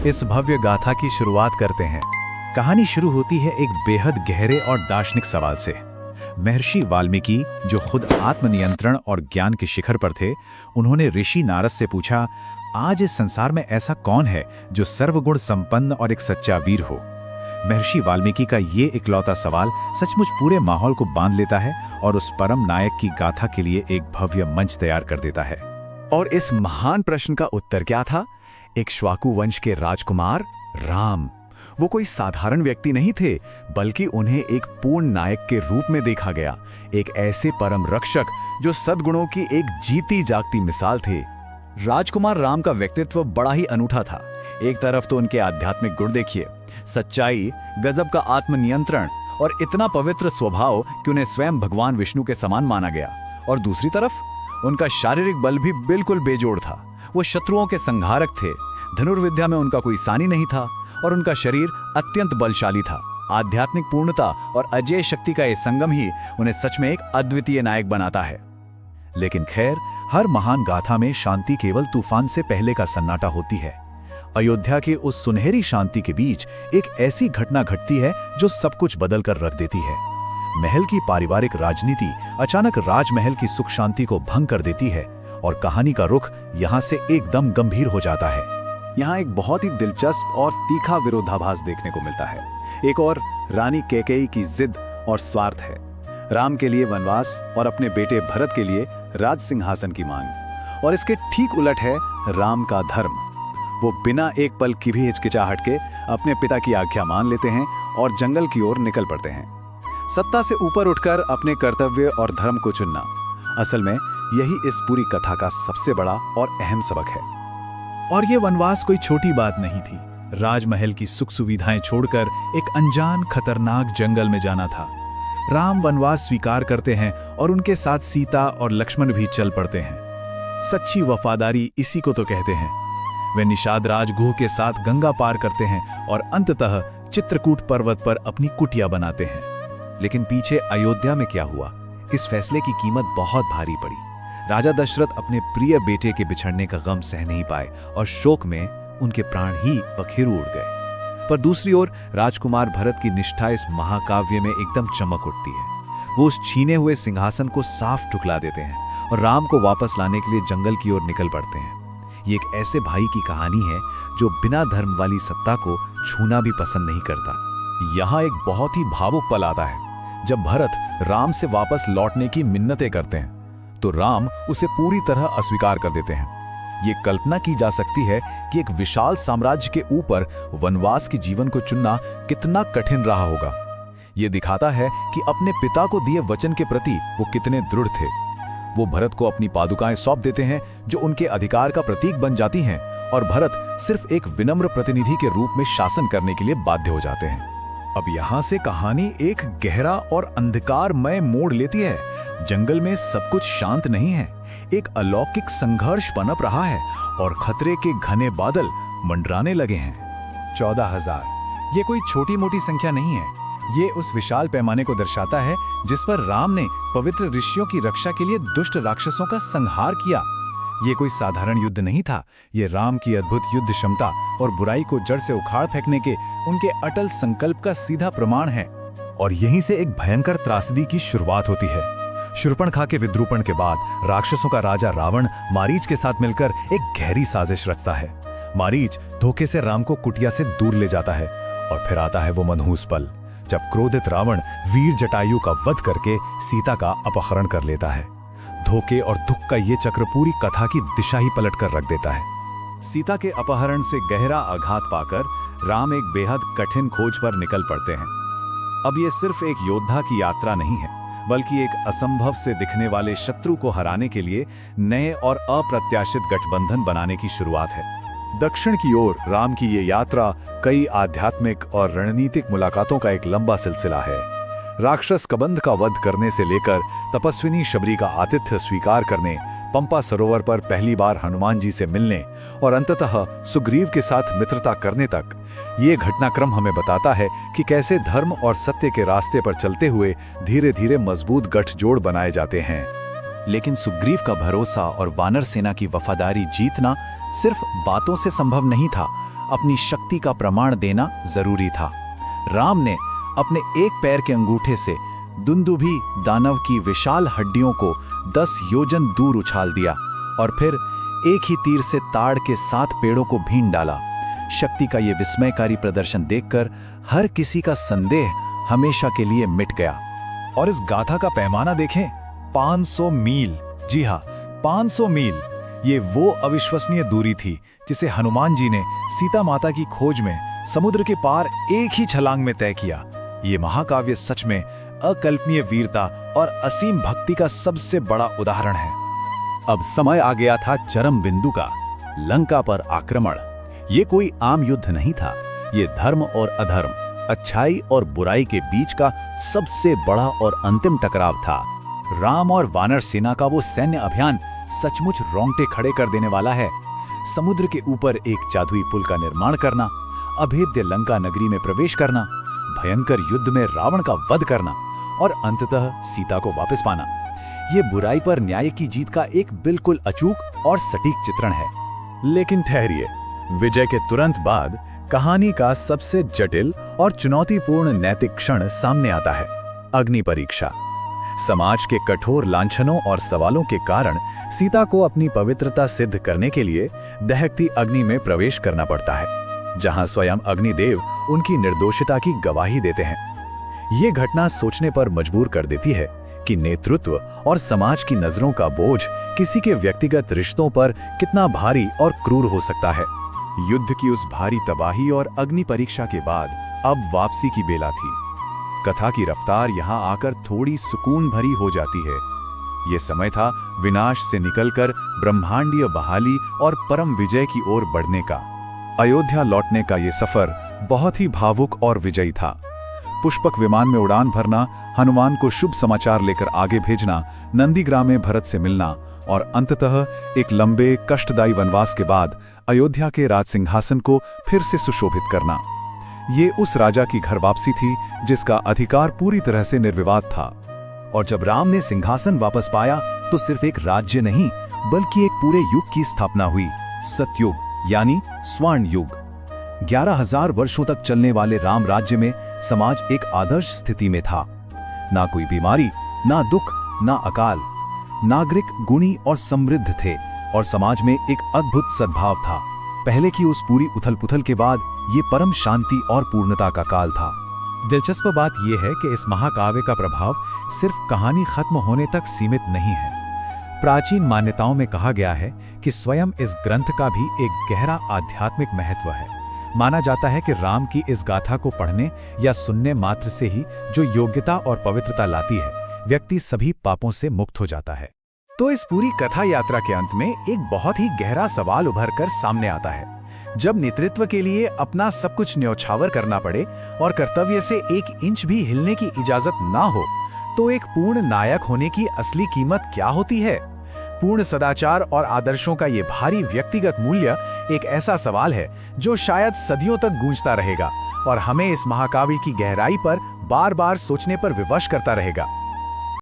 इस भव्य गाथा की शुरुआत करते हैं। कहानी शुरू होती है एक बेहद गहरे और दार्शनिक सवाल से। महर्षि वाल्मीकि, जो खुद आत्मनियंत्रण और ज्ञान के शिखर पर थे, उन्होंने ऋषि नारद से पूछा, आज इस संसार में ऐसा कौन है जो सर्वगुण संपन्न और एक सच्चा वीर हो। महर्षि वाल्मीकि का ये इकलौता सवाल सचमुच पूरे माहौल को बांध लेता है और उस परम नायक की गाथा के लिए एक भव्य मंच तैयार कर देता है। और इस महान प्रश्न का उत्तर क्या था? एक श्वाकु वंश के राजकुमार राम। वो कोई साधारण व्यक्ति नहीं थे, बल्कि उन्हें एक पूर्ण नायक के रूप में देखा गया, एक ऐसे परम रक्षक जो सद्गुणों की एक जीती जागती मिसाल थे। राजकुमार राम का व्यक्तित्व बड़ा ही अनूठा था। एक तरफ तो उनके आध्यात्मिक गुण देखिए, सच्चाई, गजब का आत्मनियंत्रण और इतना पवित्र स्वभाव कि उन्हें स्वयं भगवान विष्णु के समान माना गया। और दूसरी तरफ उनका शारीरिक बल भी बिल्कुल बेजोड़ था। वो शत्रुओं के संहारक थे, धनुर्विद्या में उनका कोई सानी नहीं था और उनका शरीर अत्यंत बलशाली था। आध्यात्मिक पूर्णता और अजेय शक्ति का ये संगम ही उन्हें सच में एक अद्वितीय नायक बनाता है। लेकिन खैर, हर महान गाथा में शांति केवल तूफान से पहले का सन्नाटा होती है। अयोध्या के उस सुनहरी शांति के बीच एक ऐसी घटना घटती है जो सब कुछ बदल कर रख देती है। महल की पारिवारिक राजनीति अचानक राजमहल की सुख शांति को भंग कर देती है और कहानी का रुख यहाँ से एकदम गंभीर हो जाता है। यहाँ एक बहुत ही दिलचस्प और तीखा विरोधाभास देखने को मिलता है। एक और रानी कैकेयी की जिद और स्वार्थ है, राम के लिए वनवास और अपने बेटे भरत के लिए राज सिंहासन की मांग। और इसके ठीक उलट है राम का धर्म। वो बिना एक पल की भी हिचकिचाहट के अपने पिता की आज्ञा मान लेते हैं और जंगल की ओर निकल पड़ते हैं। सत्ता से ऊपर उठकर अपने कर्तव्य और धर्म को चुनना, असल में यही इस पूरी कथा का सबसे बड़ा और अहम सबक है। और ये वनवास कोई छोटी बात नहीं थी। राजमहल की सुख सुविधाएं छोड़कर एक अनजान खतरनाक जंगल में जाना था। राम वनवास स्वीकार करते हैं और उनके साथ सीता और लक्ष्मण भी चल पड़ते हैं। सच्ची वफादारी इसी को तो कहते हैं। वे निषाद राज गुह के साथ गंगा पार करते हैं और अंततः चित्रकूट पर्वत पर अपनी कुटिया बनाते हैं। लेकिन पीछे अयोध्या में क्या हुआ, इस फैसले की कीमत बहुत भारी पड़ी। राजा दशरथ अपने प्रिय बेटे के बिछड़ने का गम सह नहीं पाए और शोक में उनके प्राण ही पखेरु उड़ गए। पर दूसरी ओर राजकुमार भरत की निष्ठा इस महाकाव्य में एकदम चमक उठती है। वो उस छीने हुए सिंहासन को साफ ठुकरा देते हैं और राम को वापस लाने के लिए जंगल की ओर निकल पड़ते हैं। ये एक ऐसे भाई की कहानी है जो बिना धर्म वाली सत्ता को छूना भी पसंद नहीं करता। यहाँ एक बहुत ही भावुक पल आता है जब भरत राम से वापस लौटने की मिन्नतें करते हैं, तो राम उसे पूरी तरह अस्वीकार कर देते हैं। ये कल्पना की जा सकती है कि एक विशाल साम्राज्य के ऊपर वनवास के जीवन को चुनना कितना कठिन रहा होगा। ये दिखाता है कि अपने पिता को दिए वचन के प्रति वो कितने दृढ़ थे। वो भरत को अपनी पादुकाएं सौंप देते हैं जो उनके अधिकार का प्रतीक बन जाती हैं, और भरत सिर्फ एक विनम्र प्रतिनिधि के रूप में शासन करने के लिए बाध्य हो जाते हैं। अब यहाँ से कहानी एक गहरा और अंधकारमय मोड़ लेती है। जंगल में सब कुछ शांत नहीं है, एक अलौकिक संघर्ष पनप रहा है और खतरे के घने बादल मंडराने लगे हैं। 14,000 ये कोई छोटी मोटी संख्या नहीं है। ये उस विशाल पैमाने को दर्शाता है जिस पर राम ने पवित्र ऋषियों की रक्षा के लिए दुष्ट राक्षसों का संहार किया। ये कोई साधारण युद्ध नहीं था, ये राम की अद्भुत युद्ध क्षमता और बुराई को जड़ से उखाड़ फेंकने के उनके अटल संकल्प का सीधा प्रमाण है। और यहीं से एक भयंकर त्रासदी की शुरुआत होती है। शूर्पणखा के विद्रूपण के बाद राक्षसों का राजा रावण मारीच के साथ मिलकर एक गहरी साजिश रचता है। मारीच धोखे से राम को कुटिया से दूर ले जाता है और फिर आता है वो मनहूस पल जब क्रोधित रावण वीर जटायु का वध करके सीता का अपहरण कर लेता है। धोखे और दुख का ये चक्र पूरी कथा की दिशा ही पलट कर रख देता है। सीता के अपहरण से गहरा आघात पाकर राम एक बेहद कठिन खोज पर निकल पड़ते हैं। अब ये सिर्फ एक योद्धा की यात्रा नहीं है, बल्कि एक असंभव से दिखने वाले शत्रु को हराने के लिए नए और अप्रत्याशित गठबंधन बनाने की शुरुआत है। दक्षिण की ओर राम की ये यात्रा कई आध्यात्मिक और रणनीतिक मुलाकातों का एक लंबा सिलसिला है। राक्षस कबंध का वध करने से लेकर तपस्विनी शबरी का आतिथ्य स्वीकार करने, पंपा सरोवर पर पहली बार हनुमान जी से मिलने और अंततः सुग्रीव के साथ मित्रता करने तक, ये घटनाक्रम हमें बताता है कि कैसे धर्म और सत्य के रास्ते पर चलते हुए धीरे धीरे मजबूत गठजोड़ बनाए जाते हैं। लेकिन सुग्रीव का भरोसा और वानर सेना की वफादारी जीतना सिर्फ बातों से संभव नहीं था, अपनी शक्ति का प्रमाण देना जरूरी था। राम ने अपने एक पैर के अंगूठे से दुंदुभी दानव की विशाल हड्डियों को 10 योजन दूर उछाल दिया और फिर एक ही तीर से ताड़ के 7 पेड़ों को भीन डाला। शक्ति का ये विस्मयकारी प्रदर्शन देखकर हर किसी का संदेह हमेशा के लिए मिट गया। और इस गाथा का पैमाना देखें, 500 मील। जी हाँ, 500 मील। ये वो अविश्वसनीय दूरी थी जिसे हनुमान जी ने सीता माता की खोज में समुद्र के पार एक ही छलांग में तय किया। ये महाकाव्य सच में अकल्पनीय वीरता और असीम भक्ति का सबसे बड़ा उदाहरण है। अब समय आ गया था चरम बिंदु का, लंका पर आक्रमण। ये कोई आम युद्ध नहीं था, ये धर्म और अधर्म, अच्छाई और बुराई के बीच का सबसे बड़ा और अंतिम टकराव था। राम और वानर सेना का वो सैन्य अभियान सचमुच रोंगटे खड़े कर देने वाला है। समुद्र के ऊपर एक जादुई पुल का निर्माण करना, अभेद्य लंका नगरी में प्रवेश करना, भयंकर युद्ध में रावण का वध करना और अंततः सीता को वापस पाना, ये बुराई पर न्याय की जीत का एक बिल्कुल अचूक और सटीक चित्रण है। लेकिन ठहरिए, विजय के तुरंत बाद कहानी का सबसे जटिल और चुनौतीपूर्ण नैतिक क्षण सामने आता है, अग्नि परीक्षा। समाज के कठोर लांछनों और सवालों के कारण सीता को अपनी पवित्रता सिद्ध करने के लिए दहकती अग्नि में प्रवेश करना पड़ता है, जहां स्वयं अग्निदेव उनकी निर्दोषिता की गवाही देते हैं। ये घटना सोचने पर मजबूर कर देती है कि नेतृत्व और समाज की नजरों का बोझ किसी के व्यक्तिगत रिश्तों पर कितना भारी और क्रूर हो सकता है। युद्ध की उस भारी तबाही और अग्नि परीक्षा के बाद अब वापसी की बेला थी। कथा की रफ्तार यहां आकर थोड़ी सुकून भरी हो जाती है। ये समय था विनाश से निकलकर ब्रह्मांडीय बहाली और परम विजय की ओर बढ़ने का। अयोध्या लौटने का ये सफर बहुत ही भावुक और विजयी था। पुष्पक विमान में उड़ान भरना, हनुमान को शुभ समाचार लेकर आगे भेजना, नंदीग्राम में भरत से मिलना और अंततः एक लंबे कष्टदायी वनवास के बाद अयोध्या के राजसिंहासन को फिर से सुशोभित करना, ये उस राजा की घर वापसी थी जिसका अधिकार पूरी तरह से निर्विवाद था। और जब राम ने सिंहासन वापस पाया तो सिर्फ एक राज्य नहीं बल्कि एक पूरे युग की स्थापना हुई, सतयुग यानी स्वर्ण युग। 11,000 वर्षों तक चलने वाले राम राज्य में समाज एक आदर्श स्थिति में था। ना कोई बीमारी, ना दुख, ना अकाल। नागरिक गुणी और समृद्ध थे और समाज में एक अद्भुत सद्भाव था। पहले की उस पूरी उथल-पुथल के बाद ये परम शांति और पूर्णता का काल था। दिलचस्प बात यह है कि इस महाकाव्य का प्रभाव सिर्फ कहानी खत्म होने तक सीमित नहीं है। प्राचीन मान्यताओं में कहा गया है कि स्वयं इस ग्रंथ का भी एक गहरा आध्यात्मिक महत्व है। माना जाता है कि राम की इस गाथा को पढ़ने या सुनने मात्र से ही जो योग्यता और पवित्रता लाती है, व्यक्ति सभी पापों से मुक्त हो जाता है। तो इस पूरी कथा यात्रा के अंत में एक बहुत ही गहरा सवाल उभरकर सामने आता है। जब नेतृत्व के लिए अपना सब कुछ न्यौछावर करना पड़े और कर्तव्य से 1 इंच भी हिलने की इजाजत ना हो, तो एक पूर्ण नायक होने की असली कीमत क्या होती है? पूर्ण सदाचार और आदर्शों का ये भारी व्यक्तिगत मूल्य एक ऐसा सवाल है जो शायद सदियों तक गूंजता रहेगा और हमें इस महाकाव्य की गहराई पर बार-बार सोचने पर विवश करता रहेगा।